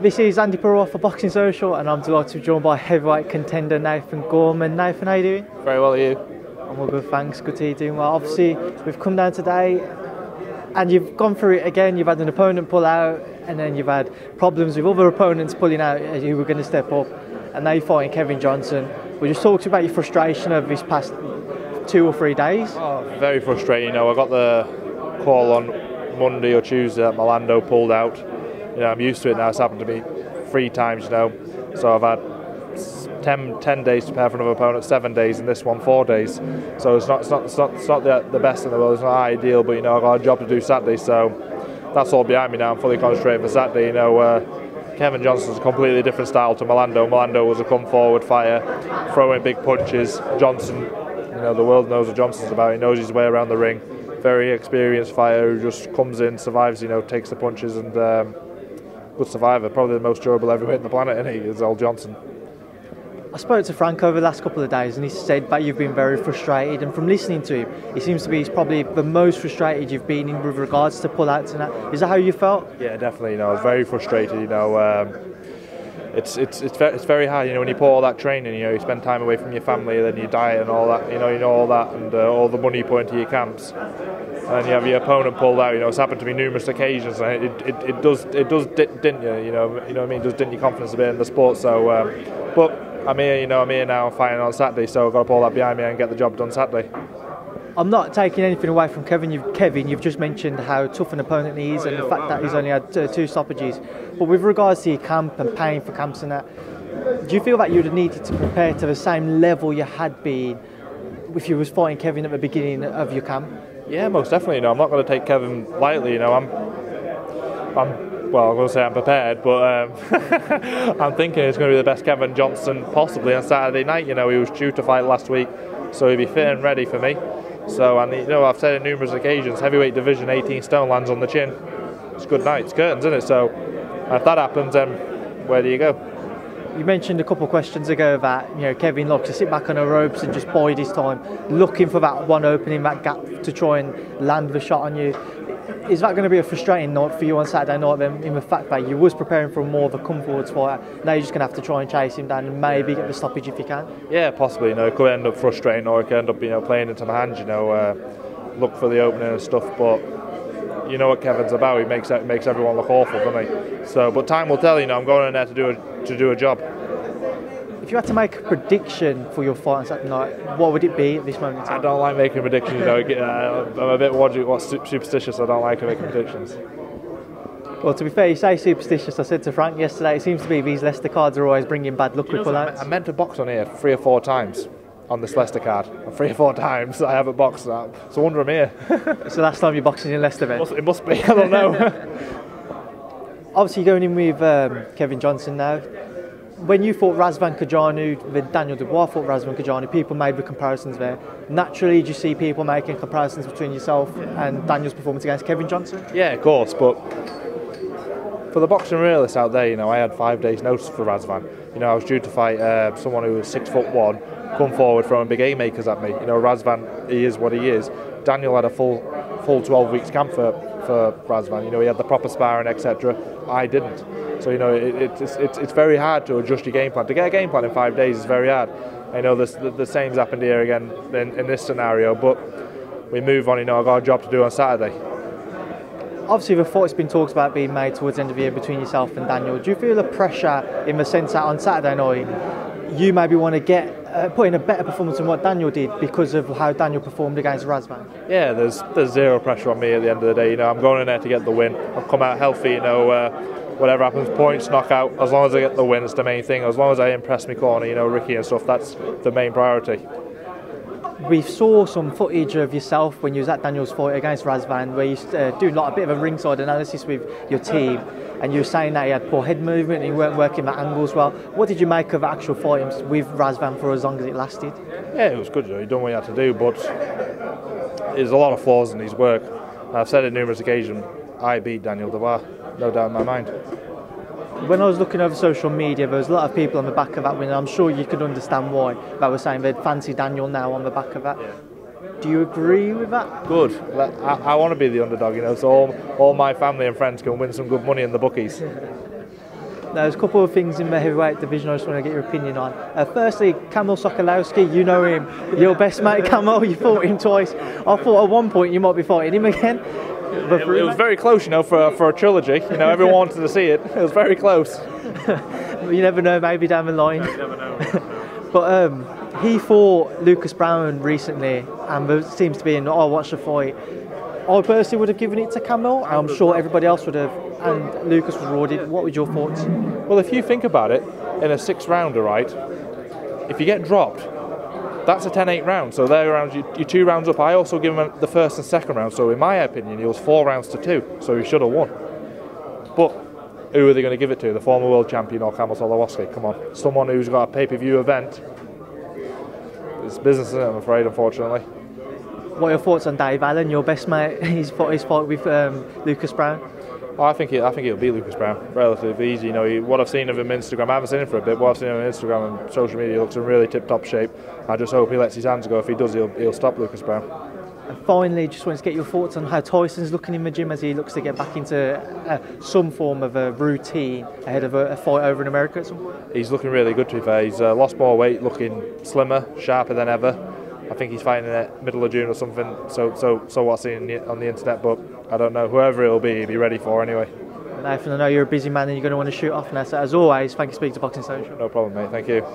This is Andi Purewal for Boxing Social, and I'm delighted to be joined by heavyweight contender Nathan Gorman. Nathan, how are you doing? Very well, are you? I'm all good, thanks. Good to hear you doing well. Obviously, we've come down today, and you've gone through it again. You've had an opponent pull out, and then you've had problems with other opponents pulling out who were going to step up, and now you're fighting Kevin Johnson. We just talked about your frustration of these past 2 or 3 days. Oh, very frustrating. You know, I got the call on Monday or Tuesday that Orlando pulled out. You know, I'm used to it now. It's happened to me 3 times, you know. So I've had 10 days to prepare for another opponent, 7 days, and this one 4 days. So it's not the best in the world. It's not ideal, but you know, I've got a job to do Saturday, so that's all behind me now. I'm fully concentrated for Saturday. You know, Kevin Johnson's a completely different style to Orlando. Orlando was a come forward fighter, throwing big punches. Johnson, you know, the world knows what Johnson's about. He knows his way around the ring. Very experienced fighter who just comes in, survives, you know, takes the punches, and good survivor. Probably the most durable heavyweight on the planet, isn't he? Is old Johnson. I spoke to Frank over the last couple of days, and he said that you've been very frustrated, and from listening to him, it seems to be probably the most frustrated you've been in with regards to pullouts and that. Is that how you felt? Yeah, definitely. You know, I was very frustrated. You know, it's very hard. You know, when you put all that training, you know, you spend time away from your family, then you diet and all that. You know all that, and all the money you put into your camps, and you have your opponent pulled out. You know, it's happened to me numerous occasions, and it does dent you. You know what I mean? It does dent your confidence a bit in the sport. So, but I'm here. You know, I'm here now. I'm fighting on Saturday, so I've got to pull that behind me and get the job done Saturday. I'm not taking anything away from Kevin. You've just mentioned how tough an opponent he is, and the fact that he's only had 2 stoppages. But with regards to your camp and paying for camps and that, do you feel that you'd have needed to prepare to the same level you had been if you was fighting Kevin at the beginning of your camp? Yeah, most definitely. You know, I'm not going to take Kevin lightly. You know, I'm going to say I'm prepared, but I'm thinking it's going to be the best Kevin Johnson possibly on Saturday night. You know, he was due to fight last week, so he'll be fit and ready for me. So, and you know, I've said on numerous occasions, heavyweight division, 18 stone lands on the chin. It's good night, it's curtains, isn't it? So, if that happens, then where do you go? You mentioned a couple of questions ago that, you know, Kevin loves to sit back on the ropes and just bide his time, looking for that one opening, that gap to try and land the shot on you. Is that going to be a frustrating night for you on Saturday night then, in the fact that you was preparing for more of a come-forwards fight? Now you're just going to have to try and chase him down and maybe get the stoppage if you can? Yeah, possibly. You know, it could end up frustrating, or it could end up, you know, playing into my hands, you know, look for the opening and stuff, but you know what Kevin's about. He makes everyone look awful, doesn't he? So, but time will tell. You know, I'm going in there to do a job. If you had to make a prediction for your fight on Saturday night, what would it be at this moment in time? I don't like making predictions. You know, I'm a bit superstitious. I don't like making predictions. Well, to be fair, you say superstitious. I said to Frank yesterday, it seems to be these Leicester cards are always bringing bad luck with pullouts. I meant to box on here 3 or 4 times on this Leicester card. 3 or 4 times I haven't boxed that. So I wonder I'm here. So last time you're boxing in Leicester then? It must be. I don't know. Obviously going in with Kevin Johnson now. When you fought Razvan Kajaanu with Daniel Dubois, fought Razvan Kajaanu, people made the comparisons there. Naturally, do you see people making comparisons between yourself and Daniel's performance against Kevin Johnson? Yeah, of course, but for the boxing realists out there, you know, I had 5 days notice for Razvan. You know, I was due to fight someone who was 6'1", come forward throwing big haymakers at me. You know, Razvan, he is what he is. Daniel had a full 12 weeks camp for Razvan. You know, he had the proper sparring, etc. I didn't. So, you know, it's very hard to adjust your game plan. To get a game plan in 5 days is very hard. I know the same's happened here again in this scenario, but we move on. You know, I've got a job to do on Saturday. Obviously, the fight's been talked about being made towards the end of the year between yourself and Daniel. Do you feel the pressure in the sense that on Saturday night you maybe want to put in a better performance than what Daniel did because of how Daniel performed against Razvan? Yeah, there's zero pressure on me at the end of the day. You know, I'm going in there to get the win. I've come out healthy. You know, whatever happens, points, knockout. As long as I get the win, it's the main thing. As long as I impress my corner, you know, Ricky and stuff. That's the main priority. We saw some footage of yourself when you was at Daniel's fight against Razvan, where you do a bit of a ringside analysis with your team, and you were saying that he had poor head movement and you weren't working that angles well. What did you make of the actual fight with Razvan for as long as it lasted? Yeah, it was good. You know, he done what he had to do, but there's a lot of flaws in his work. I've said it numerous occasions. I beat Daniel Dubois, no doubt in my mind. When I was looking over social media, there was a lot of people on the back of that win. I'm sure you could understand why. They were saying they'd fancy Daniel now on the back of that. Yeah. Do you agree with that? Good. I want to be the underdog, you know, so all my family and friends can win some good money in the bookies. There's a couple of things in the heavyweight division I just want to get your opinion on. Firstly, Kamil Sokolowski, you know him, your best mate Kamil, you fought him twice. I thought at one point you might be fighting him again. But it was very close, you know, for a trilogy. You know, everyone wanted to see it. It was very close. You never know, maybe down the line. No, you never know. But he fought Lucas Brown recently, and there seems to be in, I watched the fight. I personally would have given it to Kamil. I'm sure everybody else would have, and Lucas was rewarded. What were your thoughts? Well, if you think about it, in a 6-rounder, right, if you get dropped, that's a 10-8 round. So they're around you're 2 rounds up. I also give him the first and second round. So in my opinion, he was 4 rounds to 2. So he should have won. But who are they going to give it to? The former world champion or Kamil Sokolowski? Come on, someone who's got a pay-per-view event. It's business, isn't it, I'm afraid, unfortunately. What are your thoughts on Dave Allen, your best mate? His fight with Lucas Brown. Oh, I think he'll beat Lucas Brown relatively easy. You know, what I've seen of him on Instagram, I haven't seen him for a bit. What I've seen him on Instagram and social media, he looks in really tip-top shape. I just hope he lets his hands go. If he does, he'll stop Lucas Brown. And finally, just wanted to get your thoughts on how Tyson's looking in the gym as he looks to get back into some form of a routine ahead of a fight over in America at some point. He's looking really good, to be fair. He's lost more weight, looking slimmer, sharper than ever. I think he's fighting in the middle of June or something. So what I've seen on the internet, but I don't know. Whoever it'll be, he'll be ready for anyway. Nathan, I know you're a busy man and you're going to want to shoot off now. So as always, thank you for speaking to Boxing Social. No problem, mate. Thank you.